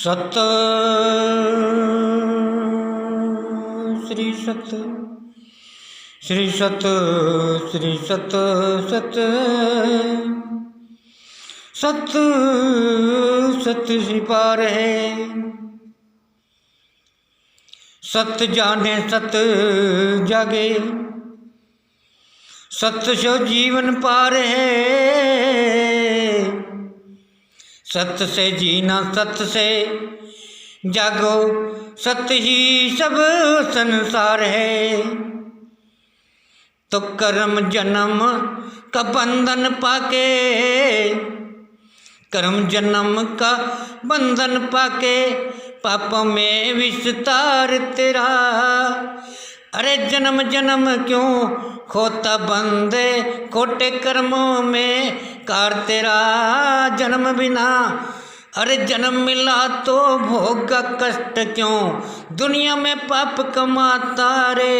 सत श्री सत श्री सत श्री सत सत सत सत श्री पार है। सत जाने सत जागे, सत सो जीवन पार है। सत से जीना सत से जागो, सत ही सब संसार है। तो कर्म जन्म का बंधन पाके, कर्म जन्म का बंधन पाके, पापों में विस्तार तेरा। अरे जन्म जन्म क्यों खोता बंदे, खोटे कर्मों में कार तेरा। जन्म बिना अरे जन्म मिला तो भोग का कष्ट क्यों, दुनिया में पाप कमाता रे।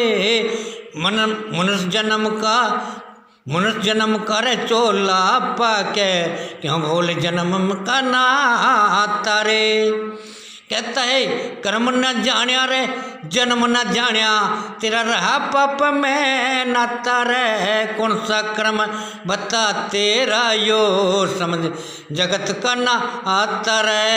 मनुष्य जन्म का रे चोला पाके, क्यों भूल जन्म का नाता रे। कहता है कर्म न जान्या रे जन्म न जान्या, तेरा रहा पाप में नाता रे। कौन सा कर्म बता तेरा यो, समझ जगत का ना आता रे।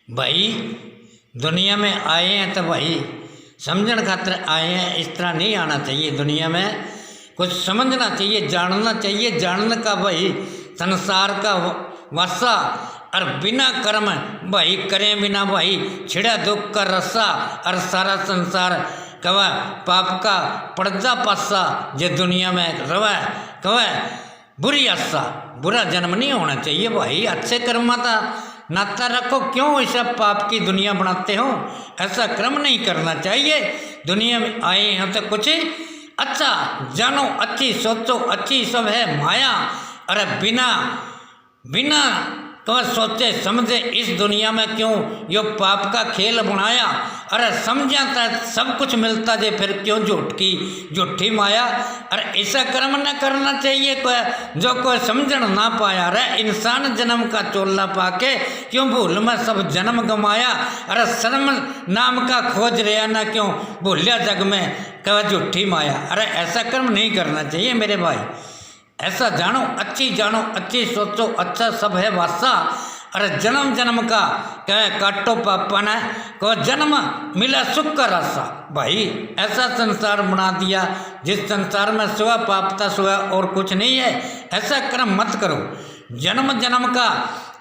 भाई दुनिया में आए हैं तो भाई समझण खातर आए हैं, इस तरह नहीं आना चाहिए। दुनिया में कुछ समझना चाहिए, जानना चाहिए। जानने का भाई संसार का वसा, और बिना कर्म भाई करें बिना भाई छिड़ा दुख का रस्सा, और सारा संसार कवा पाप का पड़जा पासा। जे दुनिया में रवा कवा बुरी आशा, बुरा जन्म नहीं होना चाहिए भाई। अच्छे कर्म का नाता रखो, क्यों ऐसा पाप की दुनिया बनाते हो। ऐसा कर्म नहीं करना चाहिए। दुनिया में आए हैं तो कुछ अच्छा जानो, अच्छी सोचो, अच्छी सब है माया। अरे बिना बिना तो सोचे समझे इस दुनिया में क्यों यो पाप का खेल बनाया। अरे समझा था सब कुछ मिलता जे, फिर क्यों झूठी माया। अरे ऐसा कर्म न करना चाहिए कोई जो कोई समझण ना पाया रे। इंसान जन्म का चोला पाके, क्यों भूल में सब जन्म गमाया। अरे शर्म नाम का खोज रहा ना, क्यों भूलिया जग में कह झूठी माया। अरे ऐसा कर्म नहीं करना चाहिए मेरे भाई। ऐसा जानो, अच्छी सोचो, अच्छा सब है वासा। अरे जन्म जन्म का कह काटो पापन है, को जन्म मिला सुख का रास्ता। भाई ऐसा संसार बना दिया जिस संसार में सुआ पापता सुआ और कुछ नहीं है। ऐसा कर्म मत करो। जन्म जन्म का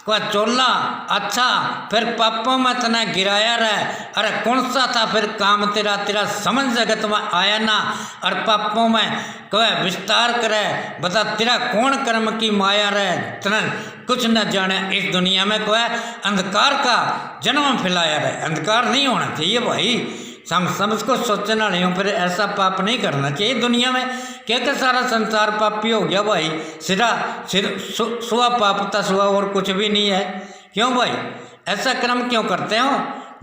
कोई चोला अच्छा, फिर पापों में तना गिराया रहे। अरे कौन सा था फिर काम तेरा, तेरा समझ जगत में आया ना। और पापों में कोई विस्तार करे, बता तेरा कौन कर्म की माया रहे। तना कुछ न जाने इस दुनिया में कोई अंधकार का जन्म फैलाया रहे। अंधकार नहीं होना चाहिए भाई। समझ को सोचने वाले हूँ, फिर ऐसा पाप नहीं करना चाहिए दुनिया में। क्या सारा संसार पापी हो गया भाई। सुआ पापता सुआ और कुछ भी नहीं है। क्यों भाई ऐसा कर्म क्यों करते हो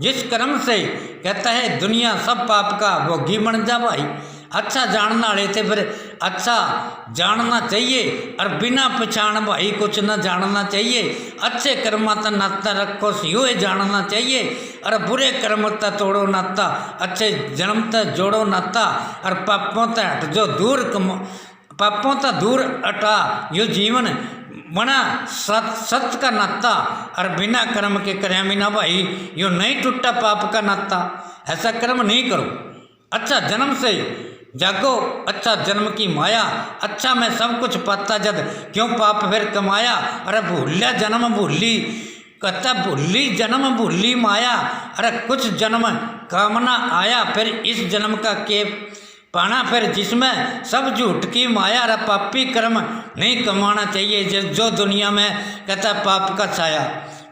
जिस कर्म से कहता है दुनिया सब पाप का भोगी बन जा भाई। अच्छा जानना वाले थे, फिर अच्छा जानना चाहिए। और बिना पहचान भाई कुछ न जानना चाहिए। अच्छे कर्म तक नाता रखो, यो जानना चाहिए। और बुरे कर्म तक तोड़ो नाता, अच्छे जन्म तक जोड़ो नाता। और पापों तक हट जो दूर पापों तक दूर हटा, यो जीवन बना सत्य का नाता। और बिना कर्म के करे बिना भाई यो नहीं टूटा पाप का नाता। ऐसा कर्म नहीं करो। अच्छा जन्म से जागो, अच्छा जन्म की माया। अच्छा मैं सब कुछ पाता जद, क्यों पाप फिर कमाया। अरे भूलिया जन्म भूली, कहता भूली जन्म भूली माया। अरे कुछ जन्म कामना आया, फिर इस जन्म का के पाना, फिर जिसमें सब झूठ की माया। अरे पापी कर्म नहीं कमाना चाहिए जो दुनिया में कहता पाप का छाया।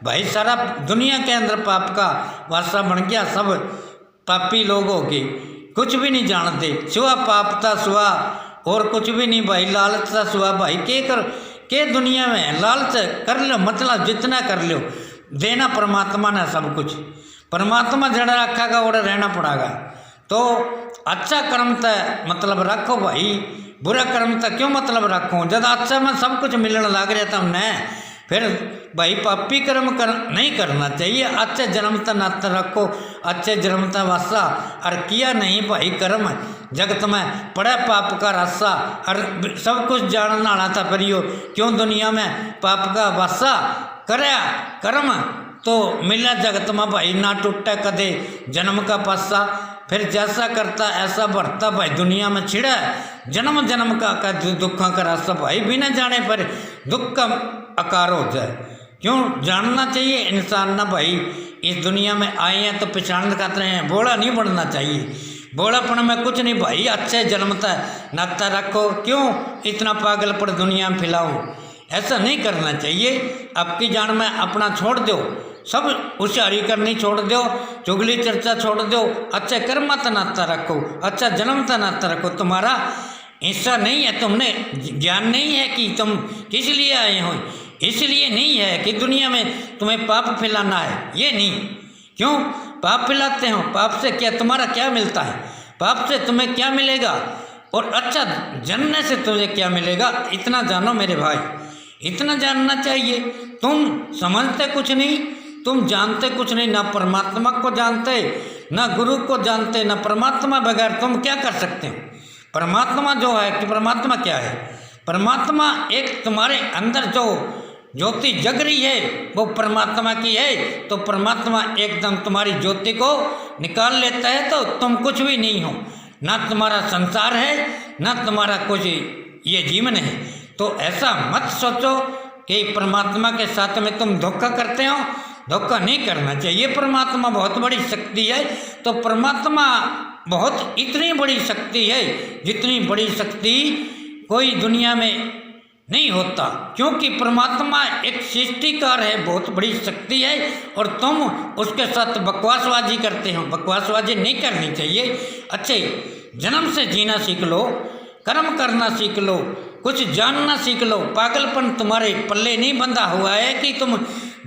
भाई सारा दुनिया के अंदर पाप का वासा बन गया। सब पापी लोग हो गए, कुछ भी नहीं जानते। सुआ पापता सुआ और कुछ भी नहीं भाई। लालचता सुआ भाई के दुनिया में लालच कर लो, मतलब जितना कर लो। देना परमात्मा ने सब कुछ, परमात्मा जड़ा रखेगा और रहना पड़ेगा। तो अच्छा कर्म तय मतलब रखो भाई। बुरा कर्म तो क्यों मतलब रखूँ, जब अच्छा में सब कुछ मिलने लग रहा था हमने, फिर भाई पापी कर्म नहीं करना चाहिए। अच्छे जन्म तक नाता रखो, अच्छे जन्म तक वासा, और किया नहीं भाई कर्म जगत में पड़ा पाप का रास्ता, और सब कुछ जानना आना था परियो, क्यों दुनिया में पाप का वासा करया कर्म तो मिला जगत में भाई, ना टूटा कदे जन्म का पासा। फिर जैसा करता ऐसा बढ़ता भाई, दुनिया में छिड़ा जन्म जन्म का दुखों का रास्ता भाई, बिना जाने पर दुख का आकार हो जाए। क्यों जानना चाहिए इंसान ना भाई, इस दुनिया में आए हैं तो पहचान खाते हैं, बोला नहीं बढ़ना चाहिए, बोलापन में कुछ नहीं भाई। अच्छे जन्मता नाता रखो, क्यों इतना पागलपन दुनिया में फैलाओ, ऐसा नहीं करना चाहिए। आपकी जान में अपना छोड़ दो, सब होशियारी करनी छोड़ दो, चुगली चर्चा छोड़ दो, अच्छे कर्म का नाता रखो, अच्छा जन्म का नाता रखो। तुम्हारा हिस्सा नहीं है, तुमने ज्ञान नहीं है कि तुम किस लिए आए हो, इसलिए नहीं है कि दुनिया में तुम्हें पाप फैलाना है, ये नहीं। क्यों पाप फैलाते हो, पाप से क्या तुम्हारा क्या मिलता है, पाप से तुम्हें क्या मिलेगा, और अच्छा जानने से तुम्हें क्या मिलेगा, इतना जानो मेरे भाई, इतना जानना चाहिए। तुम समझते कुछ नहीं, तुम जानते कुछ नहीं, ना परमात्मा को जानते, ना गुरु को जानते, ना परमात्मा बगैर तुम क्या कर सकते हो। परमात्मा जो है कि परमात्मा क्या है, परमात्मा एक तुम्हारे अंदर जो ज्योति जग रही है वो परमात्मा की है, तो परमात्मा एकदम तुम्हारी ज्योति को निकाल लेता है, तो तुम कुछ भी नहीं हो, ना तुम्हारा संसार है, ना तुम्हारा कुछ ये जीवन है। तो ऐसा मत सोचो कि परमात्मा के साथ में तुम धोखा करते हो, धोखा नहीं करना चाहिए। परमात्मा बहुत बड़ी शक्ति है, तो परमात्मा बहुत इतनी बड़ी शक्ति है जितनी बड़ी शक्ति कोई दुनिया में नहीं होता, क्योंकि परमात्मा एक सृष्टिकार है, बहुत बड़ी शक्ति है, और तुम उसके साथ बकवासबाजी करते हो। बकवासबाजी नहीं करनी चाहिए। अच्छे जन्म से जीना सीख लो, कर्म करना सीख लो, कुछ जानना सीख लो। पागलपन तुम्हारे पल्ले नहीं बंधा हुआ है कि तुम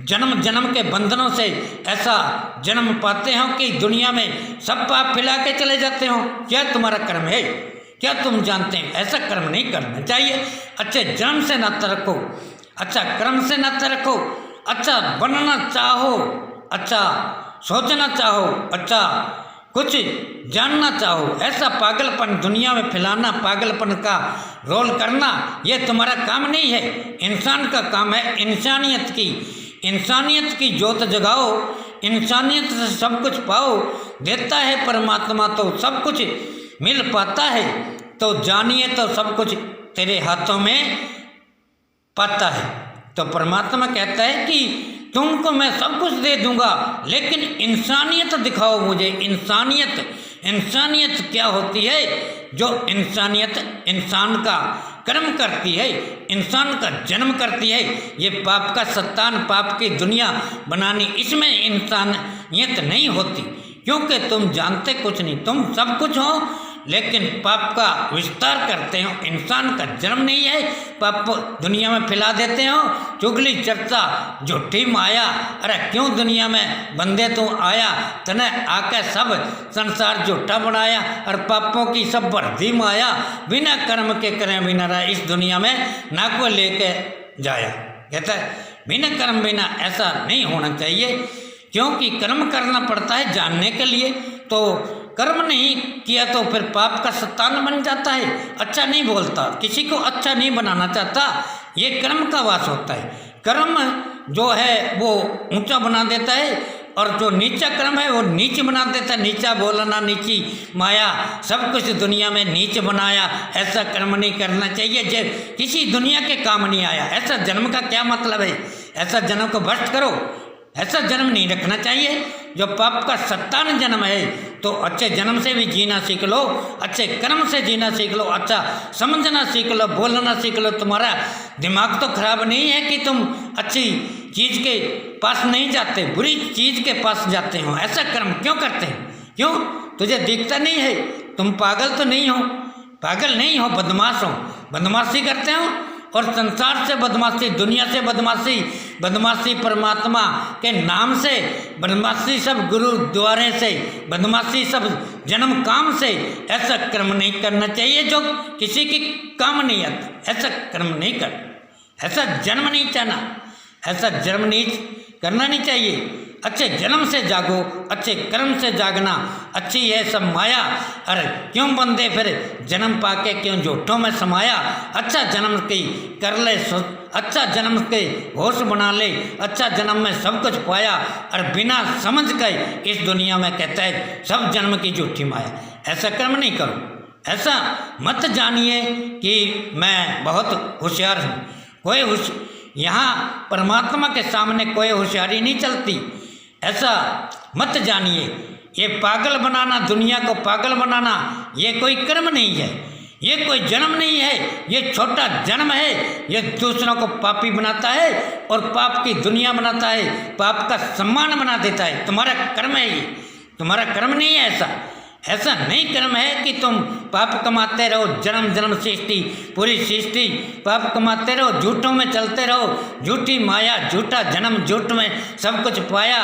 जन्म जन्म के बंधनों से ऐसा जन्म पाते हो कि दुनिया में सब पाप फैला के चले जाते हो। क्या तुम्हारा कर्म है, क्या तुम जानते हैं? ऐसा कर्म नहीं करना चाहिए। अच्छे जन्म से नाता रखो, अच्छा कर्म से नाता रखो, अच्छा बनना चाहो, अच्छा सोचना चाहो, अच्छा कुछ जानना चाहो। ऐसा पागलपन दुनिया में फैलाना, पागलपन का रोल करना, ये तुम्हारा काम नहीं है। इंसान का काम है इंसानियत की ज्योत जगाओ, इंसानियत से सब कुछ पाओ। देता है परमात्मा तो सब कुछ मिल पाता है, तो जानिए तो सब कुछ तेरे हाथों में पाता है। तो परमात्मा कहता है कि तुमको मैं सब कुछ दे दूंगा, लेकिन इंसानियत दिखाओ मुझे। इंसानियत क्या होती है? जो इंसानियत इंसान का कर्म करती है, इंसान का जन्म करती है। ये पाप का सत्तान, पाप की दुनिया बनानी, इसमें इंसानियत नहीं होती, क्योंकि तुम जानते कुछ नहीं, तुम सब कुछ हो लेकिन पाप का विस्तार करते हो। इंसान का जन्म नहीं है, पाप दुनिया में फैला देते हो। चुगली चर्चा, झूठी माया, अरे क्यों दुनिया में बंदे तू आया, तने आके सब संसार झूठा बनाया, और पापों की सब भर्ती माया। बिना कर्म के करें बिना रहा इस दुनिया में ना को लेके जाया। कहता है बिना कर्म बिना ऐसा नहीं होना चाहिए, क्योंकि कर्म करना पड़ता है जानने के लिए। तो कर्म नहीं किया तो फिर पाप का सत्तान बन जाता है, अच्छा नहीं बोलता, किसी को अच्छा नहीं बनाना चाहता। ये कर्म का वास होता है। कर्म जो है वो ऊंचा बना देता है, और जो नीचा कर्म है वो नीच बना देता है। नीचा बोलना, नीची माया, सब कुछ दुनिया में नीच बनाया। ऐसा कर्म नहीं करना चाहिए जो किसी दुनिया के काम नहीं आया। ऐसा जन्म का क्या मतलब है? ऐसा जन्म को भ्रष्ट करो, ऐसा जन्म नहीं रखना चाहिए जो पाप का सत्तान जन्म है। तो अच्छे जन्म से भी जीना सीख लो, अच्छे कर्म से जीना सीख लो, अच्छा समझना सीख लो, बोलना सीख लो। तुम्हारा दिमाग तो खराब नहीं है कि तुम अच्छी चीज़ के पास नहीं जाते, बुरी चीज़ के पास जाते हो। ऐसा कर्म क्यों करते हैं? क्यों? तुझे दिखता नहीं है? तुम पागल तो नहीं हो, पागल नहीं हो, बदमाश हो। बदमाशी करते हो, और संसार से बदमाशी, दुनिया से बदमाशी, बदमाशी परमात्मा के नाम से, बदमाशी सब गुरुद्वारे से, बदमाशी सब जन्म काम से। ऐसा कर्म नहीं करना चाहिए जो किसी की काम नहीं आता। ऐसा कर्म नहीं कर, ऐसा जन्म नहीं चाहना, ऐसा जन्म नहीं करना नहीं चाहिए। अच्छे जन्म से जागो, अच्छे कर्म से जागना अच्छी है सब माया। अरे क्यों बंदे फिर जन्म पाके क्यों झूठों में समाया। अच्छा जन्म की कर ले, अच्छा जन्म के होश बना ले, अच्छा जन्म में सब कुछ पाया। और बिना समझ के इस दुनिया में कहता है सब जन्म की झूठी माया। ऐसा कर्म नहीं करो, ऐसा मत जानिए कि मैं बहुत होशियार हूँ। कोई यहाँ परमात्मा के सामने कोई होशियारी नहीं चलती। ऐसा मत जानिए। ये पागल बनाना, दुनिया को पागल बनाना, ये कोई कर्म नहीं है, ये कोई जन्म नहीं है, ये छोटा जन्म है। ये दूसरों को पापी बनाता है और पाप की दुनिया बनाता है, पाप का सम्मान बना देता है। तुम्हारा कर्म है ये, तुम्हारा कर्म नहीं है। ऐसा नहीं कर्म है कि तुम पाप कमाते रहो, जन्म जन्म सृष्टि पूरी सृष्टि पाप कमाते रहो, झूठों में चलते रहो, झूठी माया, झूठा जन्म, झूठ में सब कुछ पाया।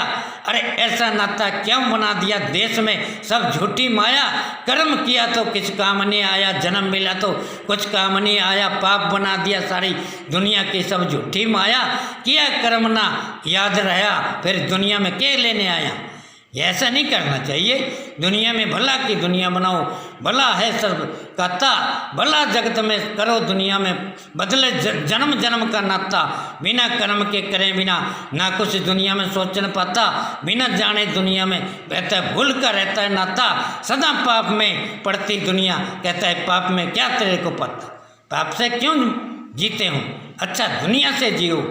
अरे ऐसा नाता क्यों बना दिया देश में, सब झूठी माया। कर्म किया तो किस काम नहीं आया, जन्म मिला तो कुछ काम नहीं आया, पाप बना दिया सारी दुनिया की सब झूठी माया। किया कर्म ना याद रहा, फिर दुनिया में क्या लेने आया। ये ऐसा नहीं करना चाहिए। दुनिया में भला की दुनिया बनाओ, भला है सब कहता, भला जगत में करो दुनिया में बदले जन्म जन्म का नाता। बिना कर्म के करे बिना ना कुछ दुनिया में सोच न पाता, बिना जाने दुनिया में रहता है, भूल कर रहता है नाता। सदा पाप में पड़ती दुनिया, कहता है पाप में क्या तेरे को पता, पाप से क्यों जीते हो। अच्छा दुनिया से जियो,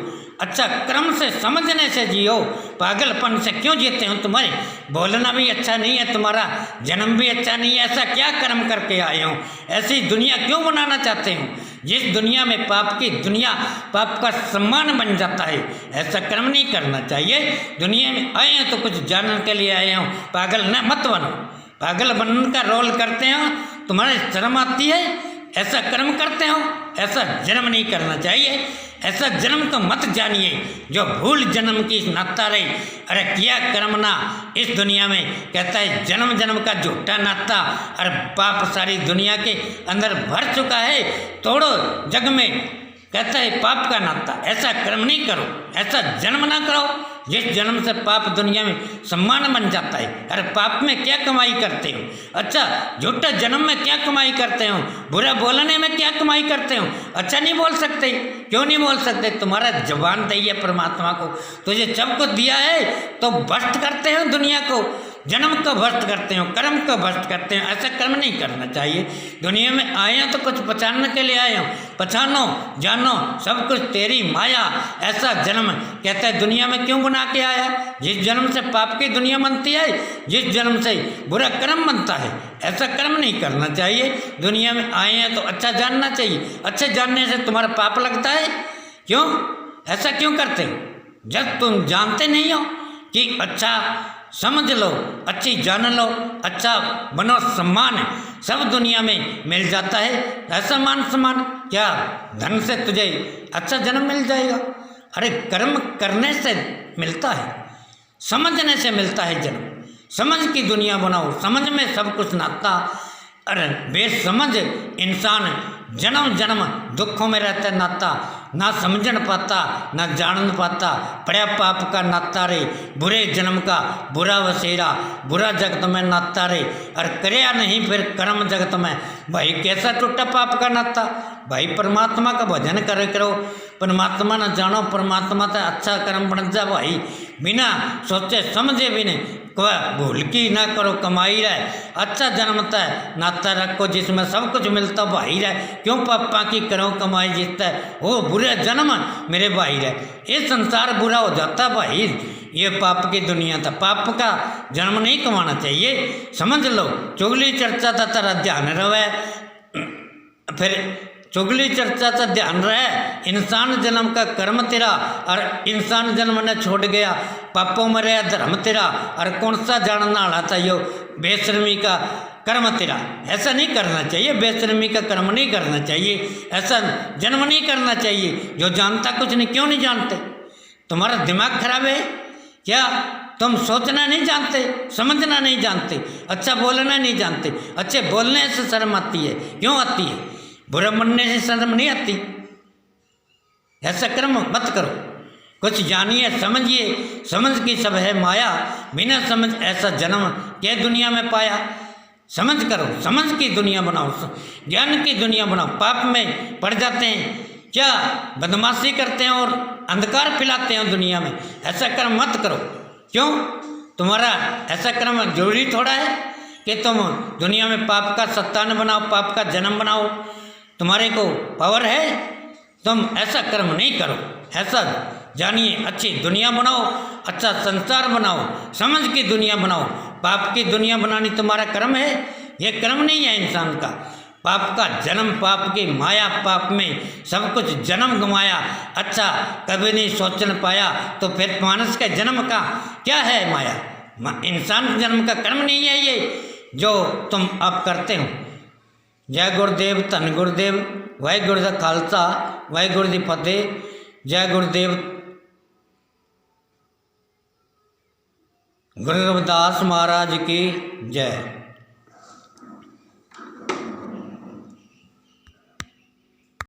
अच्छा कर्म से समझने से जियो, पागलपन से क्यों जीते हो। तुम्हारे बोलना भी अच्छा नहीं है, तुम्हारा जन्म भी अच्छा नहीं है। ऐसा क्या कर्म करके आए हो, ऐसी दुनिया क्यों बनाना चाहते हो जिस दुनिया में पाप की दुनिया, पाप का सम्मान बन जाता है। ऐसा कर्म नहीं करना चाहिए। दुनिया में आए हैं तो कुछ जानने के लिए आए हो, पागल न मत बनो। पागल बनने का रोल करते हो, तुम्हारे शर्म आती है, ऐसा कर्म करते हो। ऐसा जन्म नहीं करना चाहिए। ऐसा जन्म तो मत जानिए जो भूल जन्म की नाता रही। अरे किया कर्म ना इस दुनिया में, कहता है जन्म जन्म का झूठा नाता। अरे पाप सारी दुनिया के अंदर भर चुका है, तोड़ो जग में, कहता है पाप का नाता। ऐसा कर्म नहीं करो, ऐसा जन्म ना करो जिस जन्म से पाप दुनिया में सम्मान बन जाता है। अरे पाप में क्या कमाई करते हो, अच्छा झूठा जन्म में क्या कमाई करते हो, बुरा बोलने में क्या कमाई करते हो। अच्छा नहीं बोल सकते, क्यों नहीं बोल सकते, तुम्हारा जबान दी है परमात्मा को, तुझे सब कुछ दिया है तो भ्रष्ट करते हो दुनिया को, जन्म को भ्रष्ट करते हो, कर्म को भ्रष्ट करते हो। ऐसा कर्म नहीं करना चाहिए। दुनिया में आए हो तो कुछ पहचानने के लिए आए हो, पहचानो जानो सब कुछ तेरी माया। ऐसा जन्म कहता है दुनिया में क्यों बना के आया, जिस जन्म से पाप की दुनिया बनती है, जिस जन्म से बुरा कर्म बनता है। ऐसा कर्म नहीं करना चाहिए। दुनिया में आए हैं तो अच्छा जानना चाहिए, अच्छे जानने से तुम्हारा पाप लगता है। क्यों ऐसा क्यों करते हो, जब तुम जानते नहीं हो कि अच्छा समझ लो, अच्छी जान लो, अच्छा बनो, सम्मान सब दुनिया में मिल जाता है। ऐसा मान सम्मान क्या धन से तुझे अच्छा जन्म मिल जाएगा। अरे कर्म करने से मिलता है, समझने से मिलता है जन्म। समझ की दुनिया बनाओ, समझ में सब कुछ नाता। अरे बेसमझ इंसान जन्म जन्म दुखों में रहता है नाता, ना समझन पाता ना जान पाता। पड़ा पाप का नाता रे, बुरे जन्म का बुरा वसेरा, बुरा जगत में नाता रे। और करया नहीं फिर कर्म जगत में, भाई कैसा टूटा पाप का नाता। भाई परमात्मा का भजन करे करो, परमात्मा न जानो, परमात्मा से अच्छा कर्म बन जा भाई। बिना सोचे समझे भी नहीं, भूल की ना करो, कमाई रहे, अच्छा जन्मता है नाता रखो जिसमें सब कुछ मिलता भाई रहे। क्यों पापा की करो कमाई जीतता है, वो बुरे जन्म मेरे भाई रहे। ये संसार बुरा हो जाता भाई, ये पाप की दुनिया था। पाप का जन्म नहीं कमाना चाहिए, समझ लो। चुगली चर्चा था तेरा ध्यान रहे, फिर चुगली चर्चा का ध्यान रहे। इंसान जन्म का कर्म तेरा, और इंसान जन्म ने छोड़ गया पापों में रहा धर्म तेरा। और कौन सा जानना वाला था यो बेशर्मी का कर्म तेरा। ऐसा नहीं करना चाहिए, बेशर्मी का कर्म नहीं करना चाहिए, ऐसा जन्म नहीं करना चाहिए। जो जानता कुछ नहीं, क्यों नहीं जानते? तुम्हारा दिमाग खराब है क्या? तुम सोचना नहीं जानते, समझना नहीं जानते, अच्छा बोलना नहीं जानते। अच्छे बोलने से शर्म आती है, क्यों आती है? बुरा मनने से शर्म नहीं आती। ऐसा कर्म मत करो, कुछ जानिए समझिए। समझ की सब है माया, बिना समझ ऐसा जन्म क्या दुनिया में पाया। समझ करो, समझ की दुनिया बनाओ, ज्ञान की दुनिया बनाओ। पाप में पड़ जाते हैं क्या? बदमाशी करते हैं और अंधकार फैलाते हैं दुनिया में। ऐसा कर्म मत करो। क्यों? तुम्हारा ऐसा कर्म जरूरी थोड़ा है कि तुम दुनिया में पाप का सत्तान बनाओ, पाप का जन्म बनाओ। तुम्हारे को पावर है, तुम ऐसा कर्म नहीं करो। ऐसा जानिए, अच्छी दुनिया बनाओ, अच्छा संसार बनाओ, समझ की दुनिया बनाओ। पाप की दुनिया बनानी तुम्हारा कर्म है? ये कर्म नहीं है इंसान का। पाप का जन्म, पाप की माया, पाप में सब कुछ जन्म गंवाया, अच्छा कभी नहीं सोच न पाया। तो फिर मानस के जन्म का क्या है माया? इंसान जन्म का कर्म नहीं है ये जो तुम आप करते हो। जय गुरुदेव, धन गुरुदेव, वाहिगुरु दा खालसा, वाहिगुरु दी फतेह। जय गुरुदेव। गुरु रविदास महाराज की जय।